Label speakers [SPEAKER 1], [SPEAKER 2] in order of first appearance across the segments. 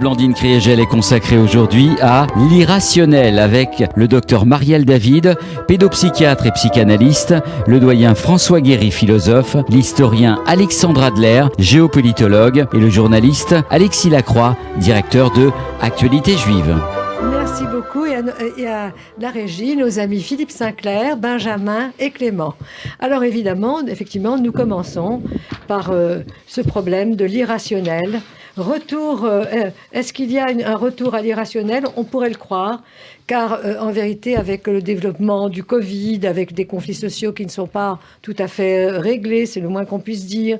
[SPEAKER 1] Blandine Kriégel est consacrée aujourd'hui à l'irrationnel avec le docteur Marielle David, pédopsychiatre et psychanalyste, le doyen François Guéry, philosophe, l'historien Alexandre Adler, géopolitologue et le journaliste Alexis Lacroix, directeur de Actualité Juive.
[SPEAKER 2] Merci beaucoup et à la régie, nos amis Philippe Sinclair, Benjamin et Clément. Alors évidemment, effectivement, nous commençons par ce problème de l'irrationnel. Est-ce qu'il y a un retour à l'irrationnel? On pourrait le croire, car en vérité, avec le développement du Covid, avec des conflits sociaux qui ne sont pas tout à fait réglés, c'est le moins qu'on puisse dire,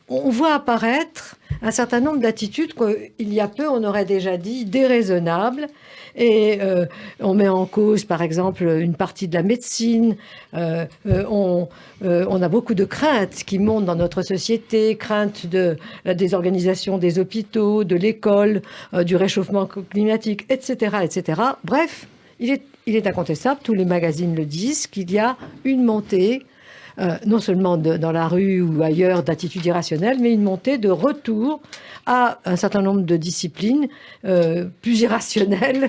[SPEAKER 2] on voit apparaître un certain nombre d'attitudes qu'il y a peu, on aurait déjà dit, déraisonnables. Et on met en cause, par exemple, une partie de la médecine. On a beaucoup de craintes qui montent dans notre société, craintes de la désorganisation des hôpitaux, de l'école, du réchauffement climatique, etc., etc. Bref, il est incontestable, tous les magazines le disent, qu'il y a une montée non seulement dans la rue ou ailleurs d'attitudes irrationnelles, mais une montée de retour à un certain nombre de disciplines plus irrationnelles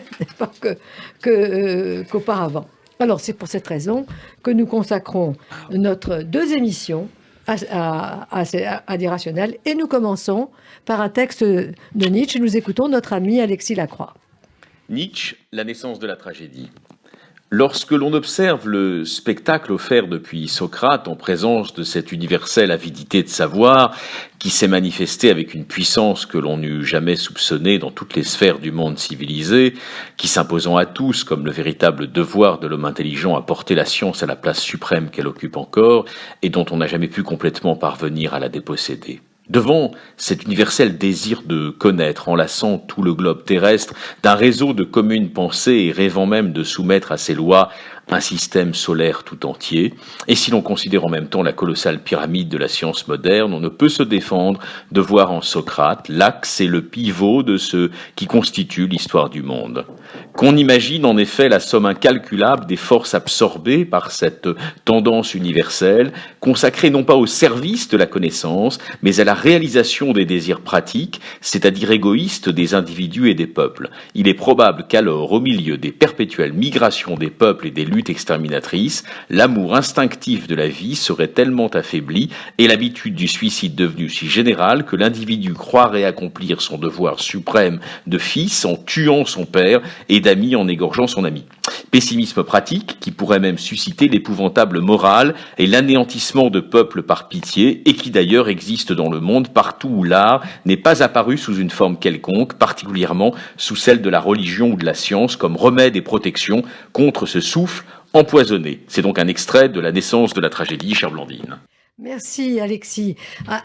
[SPEAKER 2] qu'auparavant. Alors c'est pour cette raison que nous consacrons notre 2 émissions à l'irrationnel, et nous commençons par un texte de Nietzsche. Nous écoutons notre ami Alexis Lacroix.
[SPEAKER 3] Nietzsche, la naissance de la tragédie. Lorsque l'on observe le spectacle offert depuis Socrate en présence de cette universelle avidité de savoir qui s'est manifestée avec une puissance que l'on n'eût jamais soupçonnée dans toutes les sphères du monde civilisé, qui s'imposant à tous comme le véritable devoir de l'homme intelligent à porter la science à la place suprême qu'elle occupe encore et dont on n'a jamais pu complètement parvenir à la déposséder. Devant cet universel désir de connaître, enlaçant tout le globe terrestre d'un réseau de communes pensées et rêvant même de soumettre à ses lois un système solaire tout entier, et si l'on considère en même temps la colossale pyramide de la science moderne, on ne peut se défendre de voir en Socrate l'axe et le pivot de ce qui constitue l'histoire du monde. Qu'on imagine en effet la somme incalculable des forces absorbées par cette tendance universelle, consacrée non pas au service de la connaissance, mais à la réalisation des désirs pratiques, c'est-à-dire égoïstes des individus et des peuples. Il est probable qu'alors, au milieu des perpétuelles migrations des peuples et des luttes exterminatrices, l'amour instinctif de la vie serait tellement affaibli et l'habitude du suicide devenue si générale que l'individu croirait accomplir son devoir suprême de fils en tuant son père et d'ami en égorgeant son ami. Pessimisme pratique qui pourrait même susciter l'épouvantable morale et l'anéantissement de peuples par pitié et qui d'ailleurs existe dans le monde partout où l'art n'est pas apparu sous une forme quelconque, particulièrement sous celle de la religion ou de la science comme remède et protection contre ce souffle empoisonné. C'est donc un extrait de la naissance de la tragédie, chère Blandine.
[SPEAKER 2] Merci Alexis.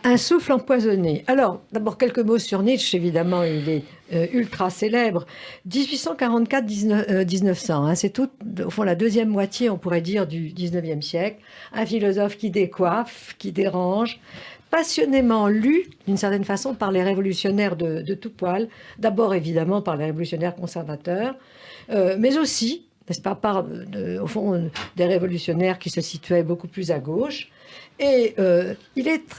[SPEAKER 2] Un souffle empoisonné. Alors, d'abord quelques mots sur Nietzsche, évidemment, il est ultra célèbre. 1844-1900, c'est tout, au fond, la deuxième moitié, on pourrait dire, du 19e siècle. Un philosophe qui décoiffe, qui dérange, passionnément lu, d'une certaine façon, par les révolutionnaires de tout poil. D'abord, évidemment, par les révolutionnaires conservateurs, mais aussi, n'est-ce pas, au fond, des révolutionnaires qui se situaient beaucoup plus à gauche. Et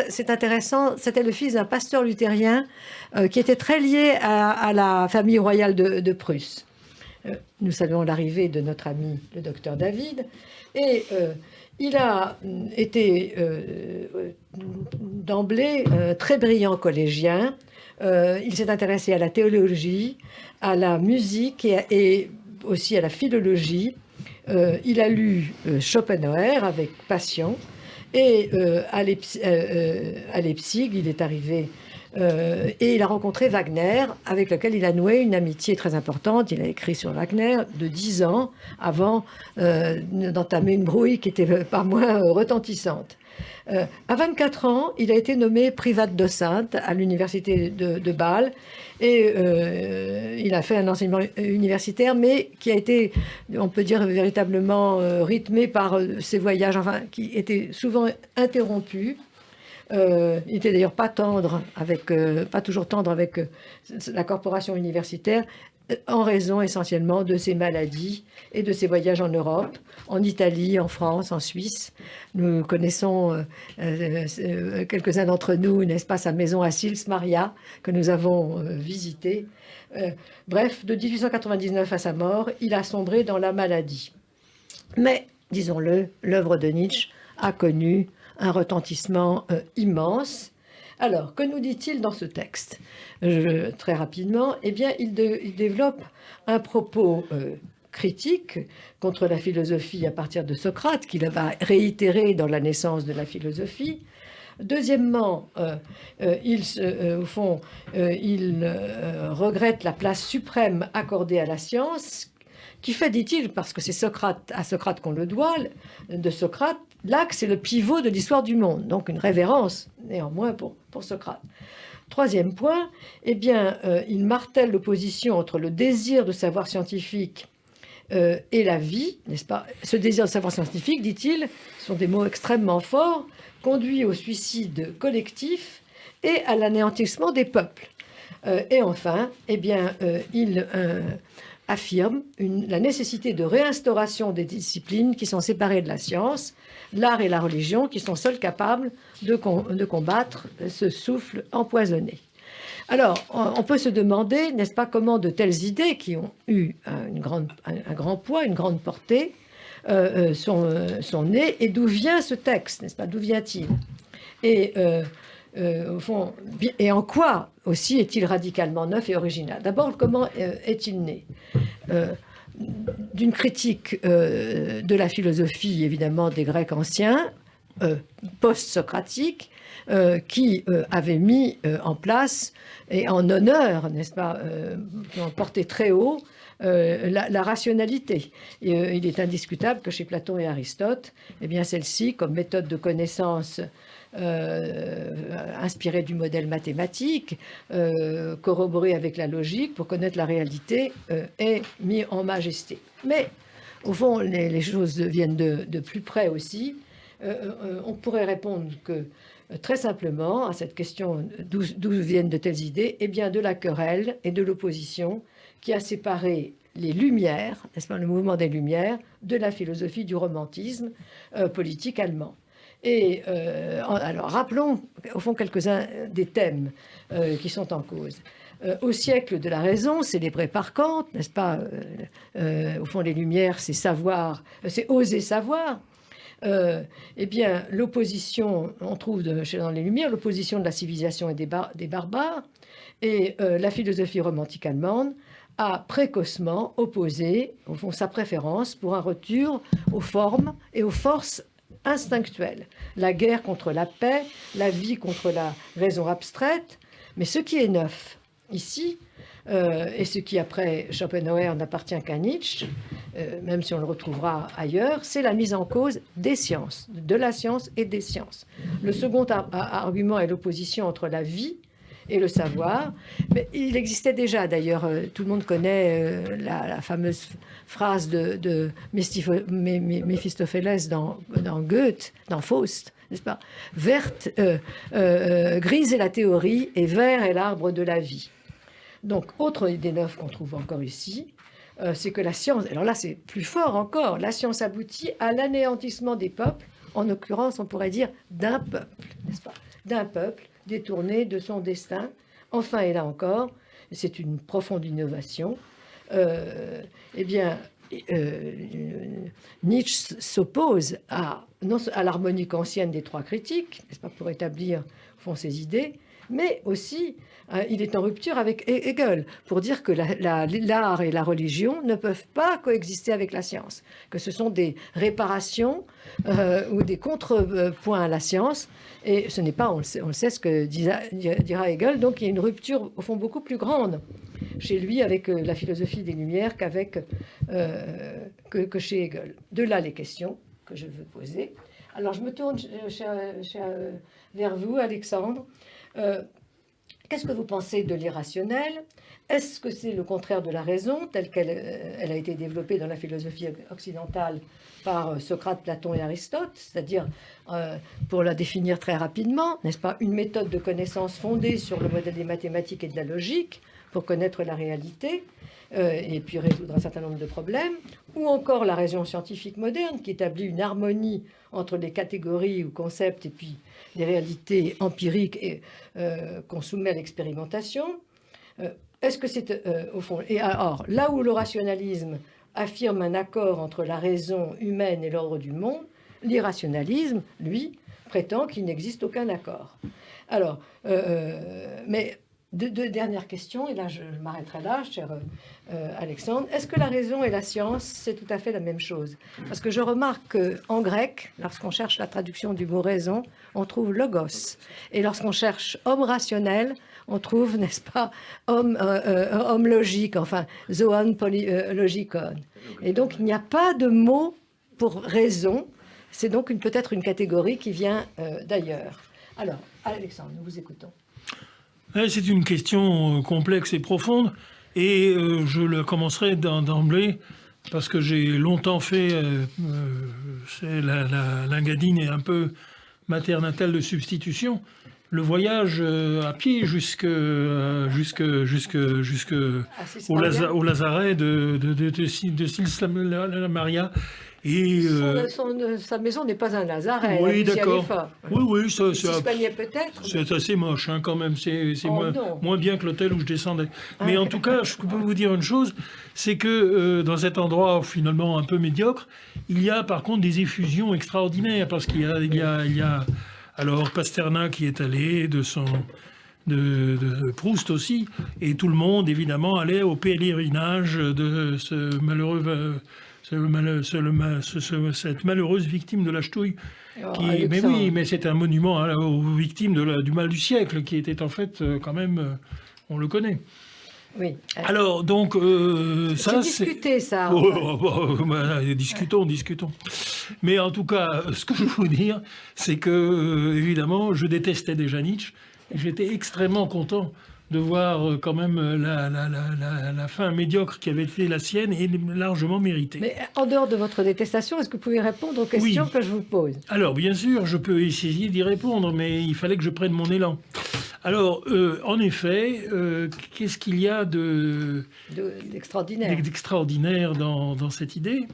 [SPEAKER 2] c'est intéressant, c'était le fils d'un pasteur luthérien qui était très lié à la famille royale de Prusse. Nous saluons l'arrivée de notre ami le docteur David. Et il a été d'emblée très brillant collégien. Il s'est intéressé à la théologie, à la musique et aussi à la philologie. Il a lu Schopenhauer avec passion. Et à Leipzig, il est arrivé et il a rencontré Wagner, avec lequel il a noué une amitié très importante. Il a écrit sur Wagner de 10 ans avant d'entamer une brouille qui était pas moins retentissante. À 24 ans, il a été nommé privat docent à l'université de Bâle et il a fait un enseignement universitaire, mais qui a été, on peut dire, véritablement rythmé par ses voyages, enfin, qui étaient souvent interrompus. Il n'était d'ailleurs pas tendre avec, pas toujours tendre avec la corporation universitaire, en raison essentiellement de ses maladies et de ses voyages en Europe, en Italie, en France, en Suisse. Nous connaissons quelques-uns d'entre nous, n'est-ce pas, sa maison à Sils Maria, que nous avons visitée. Bref, de 1899 à sa mort, il a sombré dans la maladie. Mais, disons-le, l'œuvre de Nietzsche a connu un retentissement immense. Alors, que nous dit-il dans ce texte? Très rapidement, eh bien, il développe un propos critique contre la philosophie à partir de Socrate, qu'il va réitérer dans la naissance de la philosophie. Deuxièmement, il regrette la place suprême accordée à la science, qui fait, dit-il, parce que c'est à Socrate qu'on le doit, de Socrate, l'axe est le pivot de l'histoire du monde, donc une révérence néanmoins pour Socrate. Troisième point, eh bien, il martèle l'opposition entre le désir de savoir scientifique et la vie, n'est-ce pas? Ce désir de savoir scientifique, dit-il, sont des mots extrêmement forts, conduit au suicide collectif et à l'anéantissement des peuples. Et enfin, eh bien, il affirme la nécessité de réinstauration des disciplines qui sont séparées de la science, l'art et la religion, qui sont seuls capables de combattre ce souffle empoisonné. Alors, on peut se demander, n'est-ce pas, comment de telles idées qui ont eu un grand poids, une grande portée, sont nées, et d'où vient ce texte, n'est-ce pas, d'où vient-il? Et au fond, et en quoi aussi est-il radicalement neuf et original? D'abord, comment est-il né? D'une critique de la philosophie, évidemment, des Grecs anciens, post-socratiques, qui avaient mis en place et en honneur, n'est-ce pas, qui ont porté très haut la rationalité. Et, il est indiscutable que chez Platon et Aristote, eh bien, celle-ci, comme méthode de connaissance inspirée du modèle mathématique, corroborée avec la logique pour connaître la réalité, est mise en majesté. Mais, au fond, les choses viennent de plus près aussi. On pourrait répondre que très simplement à cette question d'où viennent de telles idées, eh bien de la querelle et de l'opposition qui a séparé les Lumières, n'est-ce pas, le mouvement des Lumières, de la philosophie du romantisme politique allemand. Et alors rappelons au fond quelques-uns des thèmes qui sont en cause. Au siècle de la raison, célébré par Kant, n'est-ce pas, au fond les Lumières, c'est savoir, c'est oser savoir. Eh bien, l'opposition, on trouve dans les Lumières, l'opposition de la civilisation et des barbares, et la philosophie romantique allemande a précocement opposé, au fond, sa préférence pour un retour aux formes et aux forces instinctuelles. La guerre contre la paix, la vie contre la raison abstraite, mais ce qui est neuf ici, et ce qui, après Schopenhauer, n'appartient qu'à Nietzsche, même si on le retrouvera ailleurs, c'est la mise en cause des sciences, de la science et des sciences. Le second argument est l'opposition entre la vie et le savoir. Mais il existait déjà, d'ailleurs, tout le monde connaît la fameuse phrase de Méphistophélès dans Goethe, dans Faust, n'est-ce pas? Verte, grise est la théorie et vert est l'arbre de la vie. Donc, autre idée neuve qu'on trouve encore ici, c'est que la science, alors là c'est plus fort encore, la science aboutit à l'anéantissement des peuples, en l'occurrence on pourrait dire d'un peuple, n'est-ce pas? D'un peuple détourné de son destin. Enfin, et là encore, c'est une profonde innovation, eh bien, Nietzsche s'oppose à l'harmonique ancienne des trois critiques, n'est-ce pas, pour établir au fond ses idées, mais aussi il est en rupture avec Hegel pour dire que l'art et la religion ne peuvent pas coexister avec la science, que ce sont des réparations ou des contrepoints à la science, et ce n'est pas, on le sait, ce que dira Hegel, donc il y a une rupture au fond beaucoup plus grande chez lui avec la philosophie des Lumières que chez Hegel. De là les questions que je veux poser. Alors je me tourne vers vous, Alexandre. Qu'est-ce que vous pensez de l'irrationnel? Est-ce que c'est le contraire de la raison, telle qu'elle elle a été développée dans la philosophie occidentale par Socrate, Platon et Aristote, c'est-à-dire, pour la définir très rapidement, n'est-ce pas, une méthode de connaissance fondée sur le modèle des mathématiques et de la logique pour connaître la réalité et puis résoudre un certain nombre de problèmes, ou encore la raison scientifique moderne qui établit une harmonie entre les catégories ou concepts et puis des réalités empiriques et, qu'on soumet à l'expérimentation. Est-ce que c'est au fond... Et alors, là où le rationalisme affirme un accord entre la raison humaine et l'ordre du monde, l'irrationalisme, lui, prétend qu'il n'existe aucun accord. Alors, mais deux dernières questions, et là je m'arrêterai là, cher Alexandre. Est-ce que la raison et la science, c'est tout à fait la même chose? Parce que je remarque qu'en grec, lorsqu'on cherche la traduction du mot raison, on trouve logos. Et lorsqu'on cherche homme rationnel, on trouve, n'est-ce pas, homme logique, enfin, zoon logikon. Et donc, il n'y a pas de mot pour raison. C'est donc peut-être une catégorie qui vient d'ailleurs. Alors, Alexandre, nous vous écoutons.
[SPEAKER 4] C'est une question complexe et profonde. Et je le commencerai d'emblée, parce que j'ai longtemps fait... la Gadine est un peu ma terre natale de substitution. Le voyage à pied jusque au lazaret de Sils Maria. Et
[SPEAKER 2] sa maison n'est pas un lazaret.
[SPEAKER 4] Oui, d'accord. Oui, ça
[SPEAKER 2] peut-être.
[SPEAKER 4] C'est assez moche, hein, quand même. C'est moins bien que l'hôtel où je descendais. Mais en tout cas, je peux vous dire une chose, c'est que dans cet endroit finalement un peu médiocre, il y a par contre des effusions extraordinaires, parce qu'il y a alors Pasternak qui est allé, de Proust aussi, et tout le monde évidemment allait au pèlerinage de ce malheureux. Cette malheureuse victime de la ch'touille. Mais oui, mais c'est un monument aux victimes du mal du siècle, qui était en fait quand même, on le connaît.
[SPEAKER 2] Oui.
[SPEAKER 4] Alors, donc, ça, c'est...
[SPEAKER 2] discuté, ça.
[SPEAKER 4] Discutons. Mais en tout cas, ce que je veux vous dire, c'est que, évidemment, je détestais déjà Nietzsche, et j'étais extrêmement content de voir quand même la fin médiocre qui avait été la sienne et largement méritée.
[SPEAKER 2] Mais en dehors de votre détestation, est-ce que vous pouvez répondre aux questions que je vous pose?
[SPEAKER 4] Alors, bien sûr, je peux essayer d'y répondre, mais il fallait que je prenne mon élan. Alors, en effet, qu'est-ce qu'il y a d'extraordinaire dans cette idée?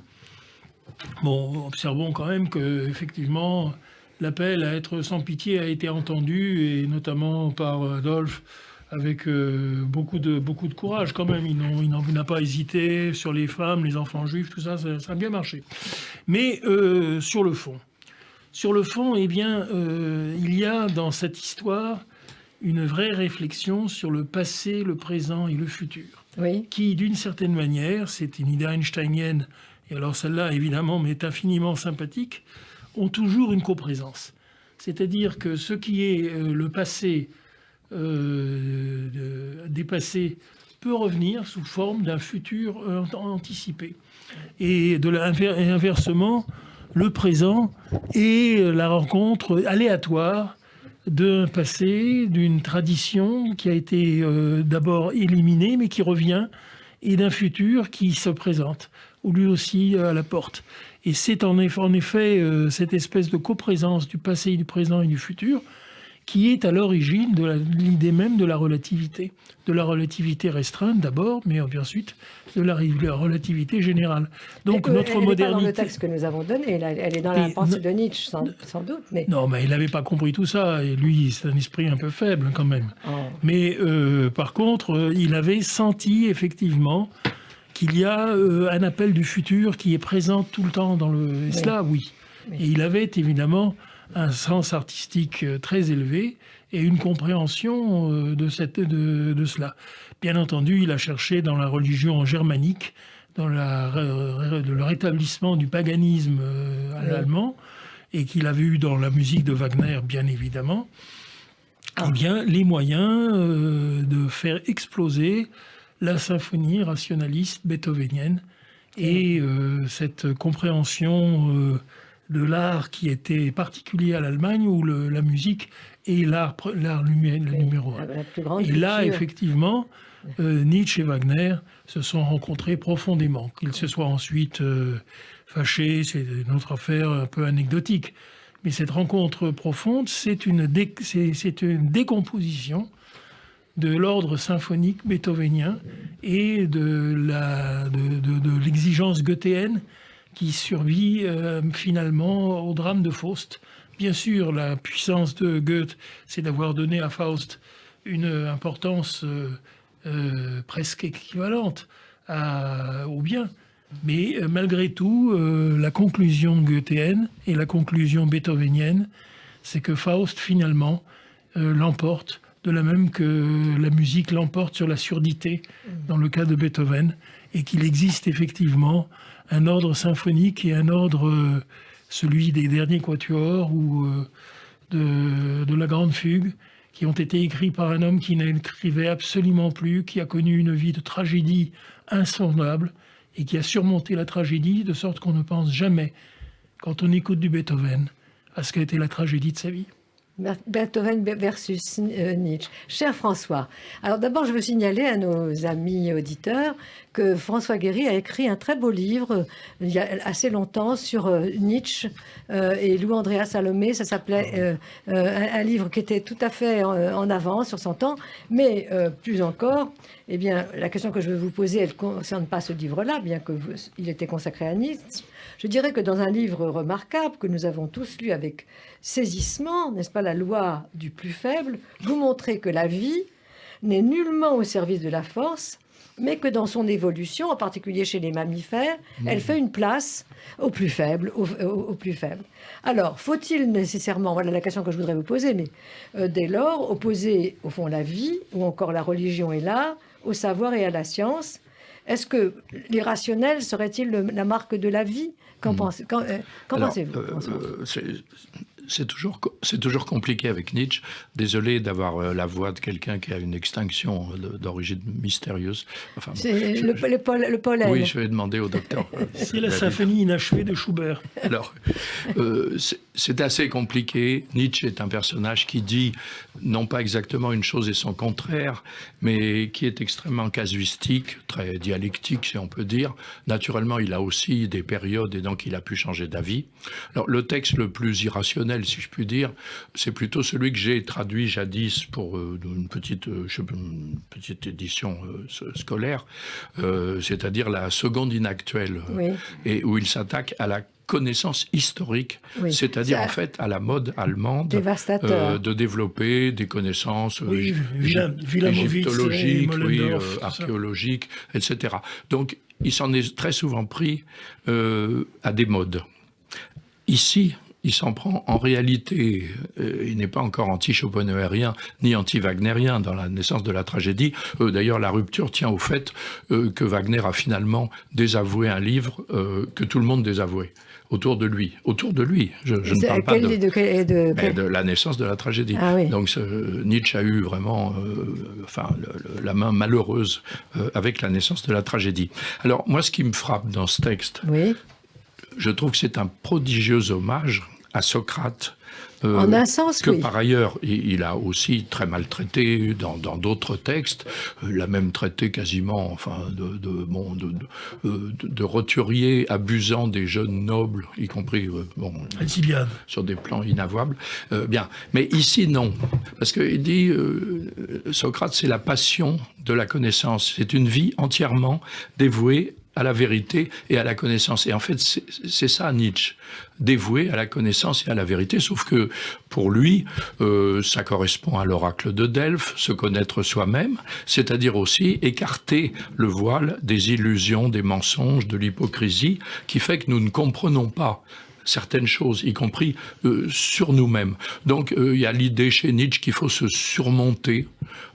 [SPEAKER 4] Bon, observons quand même qu'effectivement, l'appel à être sans pitié a été entendu, et notamment par Adolphe, avec beaucoup de courage quand même. Il n'a pas hésité sur les femmes, les enfants juifs, tout ça, ça a bien marché. Mais sur le fond, eh bien, il y a dans cette histoire une vraie réflexion sur le passé, le présent et le futur.
[SPEAKER 2] Oui.
[SPEAKER 4] Qui, d'une certaine manière, c'est une idée einsteinienne, et alors celle-là, évidemment, m'est infiniment sympathique, ont toujours une coprésence. C'est-à-dire que ce qui est le passé dépassé peut revenir sous forme d'un futur anticipé. Et inversement, le présent est la rencontre aléatoire d'un passé, d'une tradition qui a été d'abord éliminée, mais qui revient, et d'un futur qui se présente, ou lui aussi à la porte. Et c'est en effet cette espèce de coprésence du passé, du présent et du futur qui est à l'origine de l'idée même de la relativité restreinte d'abord, mais ensuite de la relativité générale. Donc notre modernité... Elle n'est pas dans
[SPEAKER 2] le texte que nous avons donné, elle est dans la pensée de Nietzsche, sans doute. Mais...
[SPEAKER 4] Non, mais il n'avait pas compris tout ça, et lui, c'est un esprit un peu faible quand même. Oh. Mais par contre, il avait senti effectivement qu'il y a un appel du futur qui est présent tout le temps dans le... Et cela, oui. Et il avait évidemment un sens artistique très élevé et une compréhension de cela. Bien entendu, il a cherché dans la religion germanique, dans le rétablissement du paganisme allemand, et qu'il avait eu dans la musique de Wagner, bien évidemment, eh bien, les moyens de faire exploser la symphonie rationaliste beethovenienne et cette compréhension de l'art qui était particulier à l'Allemagne, où la musique est l'art numéro un.
[SPEAKER 2] La plus grande
[SPEAKER 4] Et là,
[SPEAKER 2] culture.
[SPEAKER 4] effectivement, Nietzsche et Wagner se sont rencontrés profondément. Qu'ils se soient ensuite fâchés, c'est une autre affaire un peu anecdotique. Mais cette rencontre profonde, c'est une décomposition de l'ordre symphonique beethovénien et de l'exigence goethéenne qui survit finalement au drame de Faust. Bien sûr, la puissance de Goethe, c'est d'avoir donné à Faust une importance presque équivalente au bien. Mais malgré tout, la conclusion goethéenne et la conclusion beethovenienne, c'est que Faust, finalement, l'emporte, de la même que la musique l'emporte sur la surdité, dans le cas de Beethoven, et qu'il existe effectivement un ordre symphonique et un ordre, celui des derniers quatuors ou de la grande fugue, qui ont été écrits par un homme qui n'écrivait absolument plus, qui a connu une vie de tragédie insondable, et qui a surmonté la tragédie de sorte qu'on ne pense jamais, quand on écoute du Beethoven, à ce qu'a été la tragédie de sa vie.
[SPEAKER 2] Beethoven versus Nietzsche. Cher François, alors d'abord je veux signaler à nos amis auditeurs que François Guéry a écrit un très beau livre il y a assez longtemps sur Nietzsche et Louis-Andréas Salomé. Ça s'appelait un livre qui était tout à fait en avance sur son temps, mais plus encore, eh bien, la question que je veux vous poser, elle ne concerne pas ce livre-là, bien qu'il était consacré à Nietzsche. Je dirais que dans un livre remarquable que nous avons tous lu avec saisissement, n'est-ce pas, La loi du plus faible, vous montrez que la vie n'est nullement au service de la force, mais que dans son évolution, en particulier chez les mammifères, elle fait une place aux plus faibles, aux plus faibles. Alors, faut-il nécessairement, voilà la question que je voudrais vous poser, mais dès lors, opposer au fond la vie, ou encore la religion et l'art, au savoir et à la science? Est-ce que l'irrationnel serait-il la marque de la vie? Qu'en pensez-vous?
[SPEAKER 5] C'est toujours compliqué avec Nietzsche. Désolé d'avoir la voix de quelqu'un qui a une extinction d'origine mystérieuse. Enfin,
[SPEAKER 2] c'est le pollen.
[SPEAKER 5] Oui, je vais demander au docteur.
[SPEAKER 4] C'est la symphonie inachevée de Schubert.
[SPEAKER 5] Alors, c'est assez compliqué. Nietzsche est un personnage qui dit non pas exactement une chose et son contraire, mais qui est extrêmement casuistique, très dialectique, si on peut dire. Naturellement, il a aussi des périodes et donc il a pu changer d'avis. Alors, le texte le plus irrationnel, si je puis dire, c'est plutôt celui que j'ai traduit jadis pour une petite édition scolaire, c'est-à-dire la seconde inactuelle,
[SPEAKER 2] oui.
[SPEAKER 5] Et où il s'attaque à la connaissance historique,
[SPEAKER 2] oui.
[SPEAKER 5] C'est-à-dire en fait à la mode allemande de développer des connaissances égyptologiques, archéologiques, etc. Donc il s'en est très souvent pris à des modes. Ici, il s'en prend en réalité, il n'est pas encore anti-schopenhauerien ni anti-wagnérien dans la naissance de la tragédie. D'ailleurs, la rupture tient au fait que Wagner a finalement désavoué un livre que tout le monde désavouait. Autour de lui, je ne parle pas de la naissance de la tragédie.
[SPEAKER 2] Ah oui.
[SPEAKER 5] Donc Nietzsche a eu vraiment la main malheureuse avec la naissance de la tragédie. Alors moi, ce qui me frappe dans ce texte,
[SPEAKER 2] oui.
[SPEAKER 5] Je trouve que c'est un prodigieux hommage à Socrate.
[SPEAKER 2] En un sens,
[SPEAKER 5] que
[SPEAKER 2] oui.
[SPEAKER 5] Par ailleurs, il a aussi très mal traité dans d'autres textes. Il a même traité quasiment, de roturiers abusant des jeunes nobles, y compris sur des plans inavouables. Bien, mais ici non, parce qu'il dit Socrate, c'est la passion de la connaissance. C'est une vie entièrement dévouée à la vérité et à la connaissance. Et en fait, c'est ça Nietzsche, dévoué à la connaissance et à la vérité, sauf que pour lui, ça correspond à l'oracle de Delphes, se connaître soi-même, c'est-à-dire aussi écarter le voile des illusions, des mensonges, de l'hypocrisie, qui fait que nous ne comprenons pas certaines choses, y compris sur nous-mêmes. Donc il y a l'idée chez Nietzsche qu'il faut se surmonter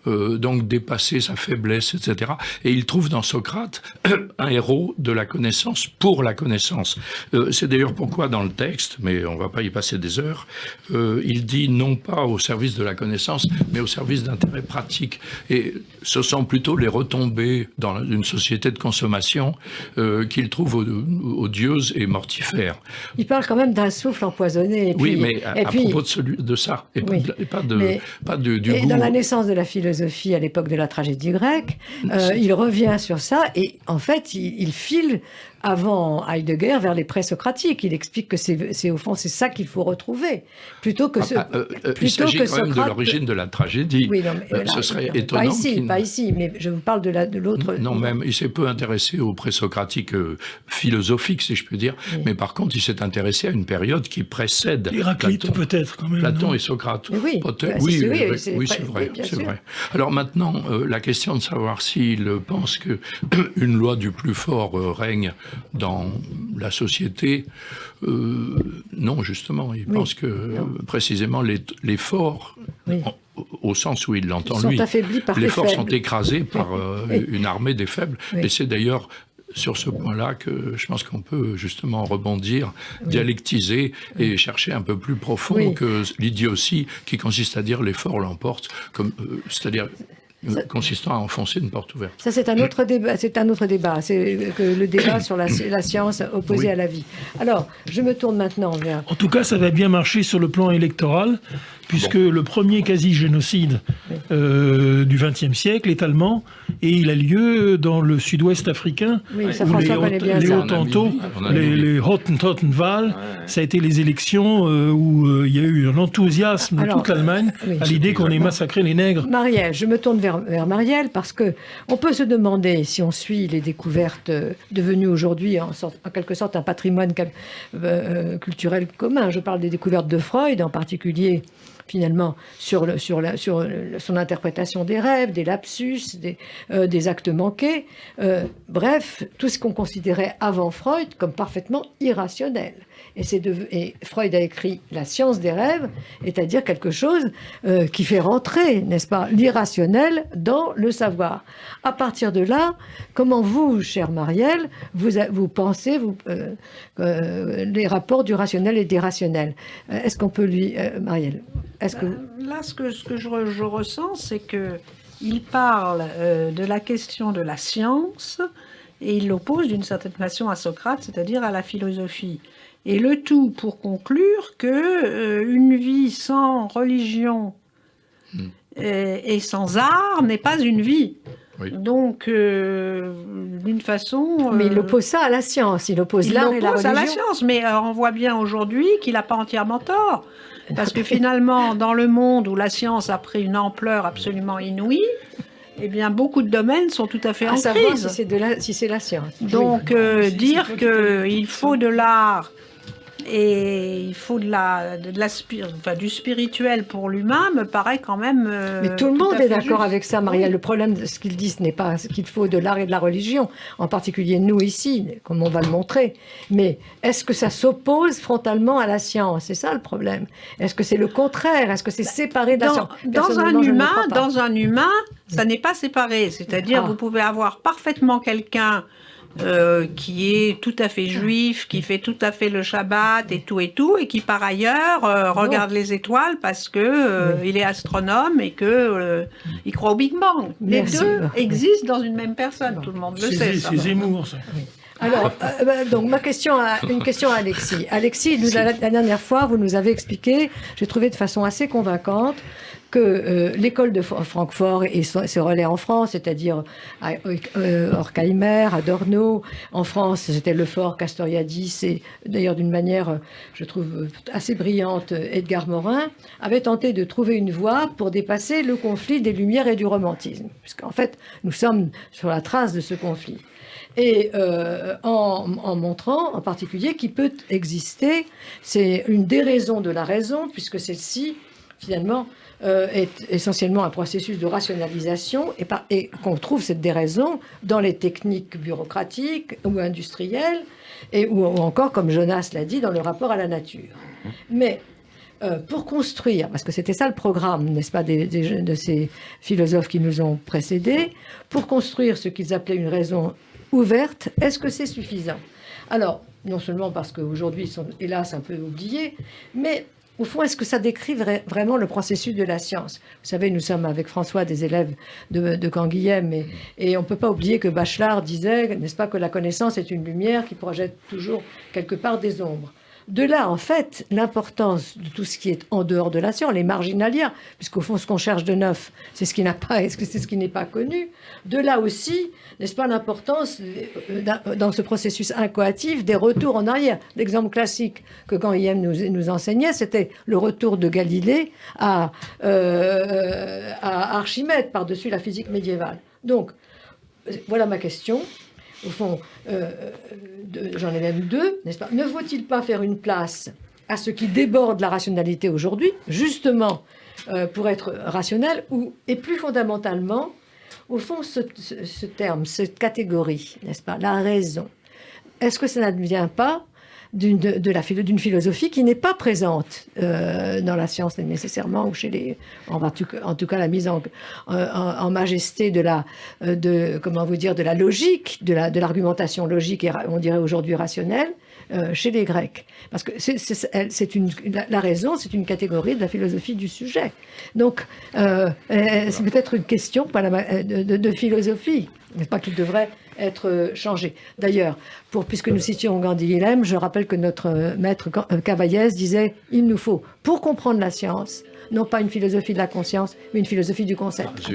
[SPEAKER 5] donc dépasser sa faiblesse, etc. Et il trouve dans Socrate un héros de la connaissance pour la connaissance. C'est d'ailleurs pourquoi dans le texte, mais on ne va pas y passer des heures, il dit non pas au service de la connaissance, mais au service d'intérêts pratiques. Et ce sont plutôt les retombées dans une société de consommation qu'il trouve odieuses et mortifères.
[SPEAKER 2] Il parle quand même d'un souffle empoisonné. Et
[SPEAKER 5] oui,
[SPEAKER 2] puis,
[SPEAKER 5] mais à propos de ça, et
[SPEAKER 2] oui,
[SPEAKER 5] pas du goût.
[SPEAKER 2] Dans la naissance de la philosophie à l'époque de la tragédie grecque, il revient sur ça et en fait, il file avant Heidegger vers les présocratiques. Il explique que c'est au fond c'est ça qu'il faut retrouver plutôt que
[SPEAKER 5] il s'agit quand même de l'origine de la tragédie.
[SPEAKER 2] Oui, non, mais
[SPEAKER 5] ce serait étonnant.
[SPEAKER 2] Pas ici, mais je vous parle de l'autre.
[SPEAKER 5] Non, même il s'est peu intéressé aux présocratiques philosophiques, si je peux dire. Oui. Mais par contre, il s'est intéressé à une période qui précède
[SPEAKER 4] Héraclite, peut-être quand même.
[SPEAKER 5] Platon et Socrate.
[SPEAKER 2] Oui,
[SPEAKER 5] c'est vrai. Alors maintenant, la question de savoir s'il pense que une loi du plus fort règne dans la société, non, justement. Il pense que précisément les forts, au sens où il l'entend lui, les forts sont écrasés par une armée des faibles. Et c'est d'ailleurs sur ce point-là que je pense qu'on peut justement rebondir, dialectiser et chercher un peu plus profond que l'idiotie qui consiste à dire les forts l'emportent, c'est-à-dire consistant à enfoncer une porte ouverte.
[SPEAKER 2] Ça, c'est un autre débat. C'est le débat sur la science opposée à la vie. Alors, je me tourne maintenant vers...
[SPEAKER 4] En tout cas, ça va bien marcher sur le plan électoral, puisque le premier quasi-génocide du XXe siècle est allemand, et il a lieu dans le sud-ouest africain, où les Hottentots, les Hottentotenwahl, ça a été les élections où il y a eu un enthousiasme de toute l'Allemagne à l'idée qu'on ait massacré les nègres.
[SPEAKER 2] Marielle, je me tourne vers Marielle, parce qu'on peut se demander, si on suit les découvertes devenues aujourd'hui en quelque sorte un patrimoine culturel commun, je parle des découvertes de Freud en particulier, finalement, sur son interprétation des rêves, des lapsus, des actes manqués. Bref, tout ce qu'on considérait avant Freud comme parfaitement irrationnel. Et Freud a écrit La science des rêves, c'est-à-dire quelque chose qui fait rentrer, n'est-ce pas, l'irrationnel dans le savoir. À partir de là, comment vous, chère Marielle, vous pensez les rapports du rationnel et des rationnels? Est-ce qu'on peut Marielle,
[SPEAKER 6] là, ce que je ressens, c'est qu'il parle de la question de la science et il l'oppose d'une certaine façon à Socrate, c'est-à-dire à la philosophie. Et le tout pour conclure que une vie sans religion et sans art n'est pas une vie. Oui. Donc, d'une façon...
[SPEAKER 2] Mais il oppose ça à la science, il oppose l'art et la religion.
[SPEAKER 6] Il oppose à la science, mais on voit bien aujourd'hui qu'il n'a pas entièrement tort. Parce que finalement, dans le monde où la science a pris une ampleur absolument inouïe, eh bien, beaucoup de domaines sont tout à fait en crise.
[SPEAKER 2] Si c'est la science.
[SPEAKER 6] Donc, dire qu'il faut de l'art et il faut du spirituel pour l'humain me paraît quand même...
[SPEAKER 2] Mais tout le monde est d'accord avec ça, Marielle. Oui. Le problème de ce qu'il dit, ce n'est pas qu'il faut de l'art et de la religion, en particulier nous ici, comme on va le montrer. Mais est-ce que ça s'oppose frontalement à la science? C'est ça le problème. Est-ce que c'est le contraire? Est-ce que c'est séparé de la science?
[SPEAKER 6] Dans un humain, ça n'est pas séparé. C'est-à-dire, vous pouvez avoir parfaitement quelqu'un qui est tout à fait juif, qui fait tout à fait le Shabbat et tout, et qui par ailleurs regarde les étoiles parce que il est astronome et que il croit au Big Bang. Les deux existent dans une même personne, tout le monde le sait.
[SPEAKER 4] C'est Zemmour, ça. Oui.
[SPEAKER 2] Alors, donc une question à Alexis. Alexis, la dernière fois, vous nous avez expliqué, j'ai trouvé de façon assez convaincante, que l'école de Francfort et ses relais en France, c'est-à-dire à Horkheimer, Adorno, en France, c'était Lefort, Castoriadis, et d'ailleurs d'une manière, je trouve, assez brillante, Edgar Morin, avait tenté de trouver une voie pour dépasser le conflit des Lumières et du romantisme. Puisqu'en fait, nous sommes sur la trace de ce conflit. Et en montrant en particulier qu'il peut exister, c'est une déraison de la raison, puisque celle-ci, finalement, est essentiellement un processus de rationalisation et qu'on trouve cette déraison dans les techniques bureaucratiques ou industrielles ou encore, comme Jonas l'a dit, dans le rapport à la nature. Mais pour construire, parce que c'était ça le programme, n'est-ce pas, de ces philosophes qui nous ont précédés, pour construire ce qu'ils appelaient une raison ouverte, est-ce que c'est suffisant? Alors, non seulement parce qu'aujourd'hui, ils sont hélas un peu oubliés, mais au fond, est-ce que ça décrit vraiment le processus de la science? Vous savez, nous sommes avec François des élèves de Canguilhem, et on ne peut pas oublier que Bachelard disait, n'est-ce pas, que la connaissance est une lumière qui projette toujours quelque part des ombres. De là, en fait, l'importance de tout ce qui est en dehors de la science, les marginalia, puisqu'au fond, ce qu'on cherche de neuf, c'est ce qui n'a pas, c'est ce qui n'est pas connu. De là aussi, n'est-ce pas, l'importance dans ce processus incoatif des retours en arrière. L'exemple classique que Canguilhem nous enseignait, c'était le retour de Galilée à Archimède par-dessus la physique médiévale. Donc, voilà ma question. Au fond, j'en ai même deux, n'est-ce pas? Ne faut-il pas faire une place à ce qui déborde la rationalité aujourd'hui, justement pour être rationnel, et plus fondamentalement, au fond, ce terme, cette catégorie, n'est-ce pas, la raison, est-ce que ça n'advient pas d'une philosophie qui n'est pas présente dans la science nécessairement, ou chez les, en tout cas la mise en majesté de la logique, de l'argumentation logique, et on dirait aujourd'hui rationnelle, chez les Grecs. Parce que la raison, c'est une catégorie de la philosophie du sujet. Donc, c'est peut-être une question de philosophie, mais pas qu'il devrait être changé. D'ailleurs, puisque nous citions Canguilhem, je rappelle que notre maître Cavaillès disait « Il nous faut, pour comprendre la science, non pas une philosophie de la conscience, mais une philosophie du concept. »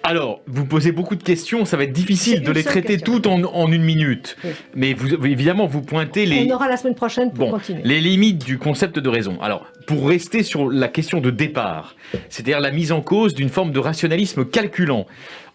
[SPEAKER 3] Alors, vous posez beaucoup de questions, ça va être difficile de les traiter toutes en une minute. Oui. Mais évidemment, vous pointez les...
[SPEAKER 2] On aura la semaine prochaine pour continuer.
[SPEAKER 3] Les limites du concept de raison. Alors, pour rester sur la question de départ, c'est-à-dire la mise en cause d'une forme de rationalisme calculant,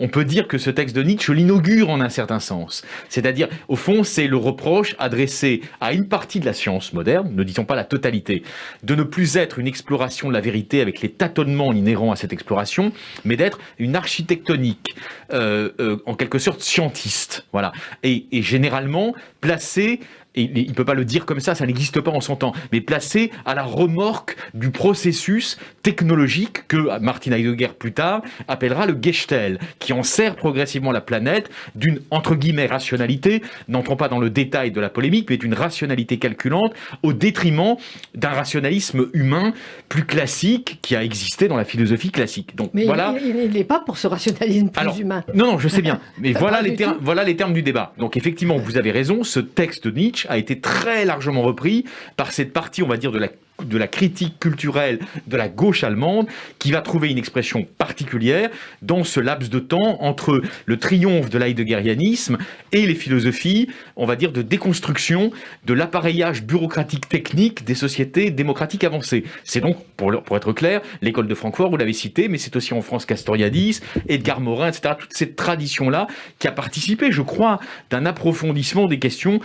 [SPEAKER 3] on peut dire que ce texte de Nietzsche l'inaugure en un certain sens. C'est-à-dire, au fond, c'est le reproche adressé à une partie de la science moderne, ne disons pas la totalité, de ne plus être une exploration de la vérité avec les tâtonnements inhérents à cette exploration, mais d'être une architectonique, en quelque sorte scientiste. Voilà. Et généralement, placée... Et il ne peut pas le dire comme ça n'existe pas en son temps, mais placé à la remorque du processus technologique que Martin Heidegger plus tard appellera le Gestell, qui enserre progressivement la planète d'une, entre guillemets, rationalité, n'entrons pas dans le détail de la polémique, mais d'une rationalité calculante au détriment d'un rationalisme humain plus classique qui a existé dans la philosophie classique. Donc,
[SPEAKER 2] mais
[SPEAKER 3] voilà.
[SPEAKER 2] Il n'est pas pour ce rationalisme plus humain.
[SPEAKER 3] Non, je sais bien, mais voilà les termes du débat. Donc effectivement, vous avez raison, ce texte de Nietzsche a été très largement repris par cette partie, on va dire, de la critique culturelle de la gauche allemande, qui va trouver une expression particulière dans ce laps de temps entre le triomphe de l'heidegerianisme et les philosophies, on va dire, de déconstruction de l'appareillage bureaucratique technique des sociétés démocratiques avancées. C'est donc, pour être clair, l'école de Francfort, vous l'avez cité, mais c'est aussi en France Castoriadis, Edgar Morin, etc., toute cette tradition-là qui a participé, je crois, d'un approfondissement des questions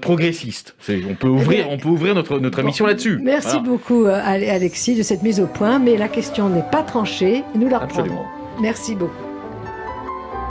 [SPEAKER 3] progressistes. On peut ouvrir notre émission là-dessus.
[SPEAKER 2] Merci beaucoup, Alexis, de cette mise au point, mais la question n'est pas tranchée, nous la reprendrons. Merci beaucoup.